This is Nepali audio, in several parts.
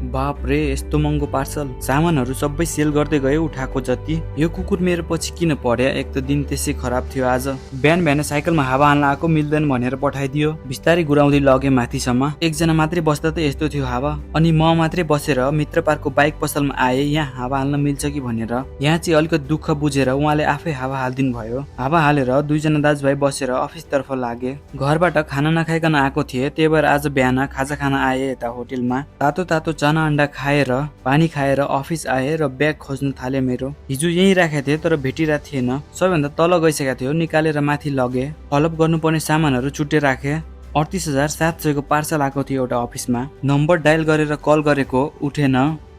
बाप रे, यस्तो महँगो पार्सल। सामानहरू सबै सेल गर्दै गए उठाएको जति। यो कुकुर मेरो पछि किन पर्या? एक त दिन त्यसै खराब थियो आज। बिहान बिहान साइकलमा हावा हाल्न आएको मिल्दैन भनेर पठाइदियो। बिस्तारै गुराउँदै लगे माथिसम्म। एकजना मात्रै बस्दा त यस्तो थियो हावा। अनि म मात्रै बसेर मित्र पार्कको बाइक पसलमा आए यहाँ हावा हाल्न मिल्छ कि भनेर। यहाँ चाहिँ अलिकति दुःख बुझेर उहाँले आफै हावा हालिदिनु भयो। हावा हालेर दुईजना दाजुभाइ बसेर अफिसतर्फ लागे। घरबाट खाना नखाइकन आएको थिए, त्यही भएर आज बिहान खाजा खान आए यता होटेलमा। तातो तातो चना अन्डा खाएर पानी खाएर अफिस आए र ब्याग खोज्न थाले मेरो। हिजो यहीँ राखेको थिएँ तर भेटिरहेको थिएन। सबैभन्दा तल गइसकेको थियो, निकालेर माथि लगे। फलोअप गर्नुपर्ने सामानहरू छुट्टे राखे। 38,700 को पार्सल आएको थियो एउटा अफिसमा। नम्बर डायल गरेर कल गरेको उठेन।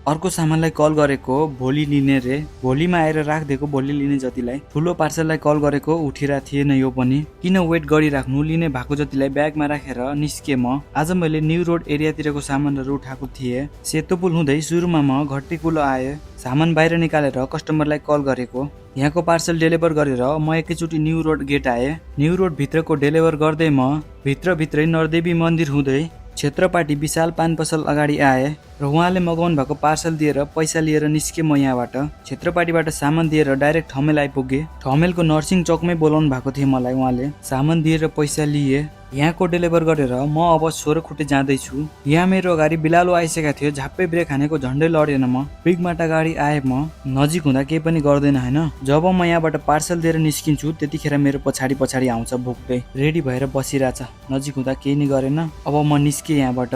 अर्को सामानलाई कल गरेको भोलि लिने रे। भोलिमा आएर राखिदिएको भोलि लिने जतिलाई। ठुलो पार्सललाई कल गरेको उठिरहेको थिएन यो पनि। किन वेट गरिराख्नु, लिने भएको जतिलाई ब्यागमा राखेर निस्के म। आज मैले न्यू रोड एरियातिरको सामानहरू उठाएको थिएँ। सेतो पुल हुँदै सुरुमा म घट्टीकुलो आएँ। सामान बाहिर निकालेर कस्टमरलाई कल गरेको। यहाँको पार्सल डेलिभर गरेर म एकैचोटि न्यू रोड गेट आएँ। न्यू रोड भित्रको डेलिभर गर्दै म भित्रभित्रै नरदेवी मन्दिर हुँदै क्षेत्रपाटी विशाल पान पसल अगाडि आए र उहाँले मगाउनु भएको पार्सल दिएर पैसा लिएर निस्के म यहाँबाट। क्षेत्रपाटीबाट सामान दिएर डाइरेक्ट ठमेल आइपुगे। ठमेलको नर्सिङ चौकमै बोलाउनु भएको थियो मलाई उहाँले। सामान दिएर पैसा लिए। यहाँको डेलिभर गरेर म अब सोह्रखुट्टे जाँदैछु। यहाँ मेरो अगाडि बिलालो आइसकेको थियो। झाप्पै ब्रेक हानेको झन्डै लडेन म। बिगमाटा गाडी आए म। नजिक हुँदा केही पनि गर्दैन हैन। जब म यहाँबाट पार्सल दिएर निस्किन्छु त्यतिखेर मेरो पछाडि पछाडि आउँछ भुक्दै। रेडी भएर बसिरहेछ। नजिक हुँदा केही नि गरेन। अब म निस्के यहाँबाट।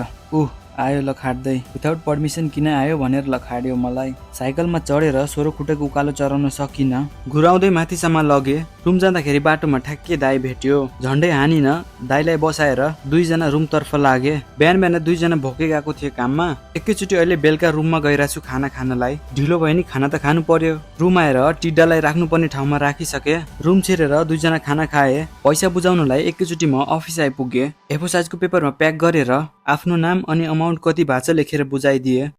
आयो लखाड्दै। विदाउट पर्मिसन किन आयो भनेर लखाड्यो मलाई। साइकलमा चढेर सोह्रखुट्टेको उकालो चढाउन सकिन। घुराउँदै माथिसम्म लगे। रुम जाँदाखेरि बाटोमा ठ्याक्कै दाई भेट्यो। झन्डै हानिन। दाईलाई बसाएर दुईजना रुमतर्फ लागे। बिहान बिहान दुईजना भोकै गएको थिए काममा। एकैचोटि अहिले बेलुका रुममा गइरहेछु खाना खानलाई। ढिलो भयो नि, खाना त खानु पर्यो। रुम आएर टिड्डालाई राख्नुपर्ने ठाउँमा राखिसके। रुम छिरेर दुईजना खाना खाए। पैसा बुझाउनलाई एकैचोटि म अफिस आइपुगे। A4 साइजको पेपरमा प्याक गरेर आफ्नो नाम अनि अमाउन्ट कति भएको छ लेखेर बुझाइदिए।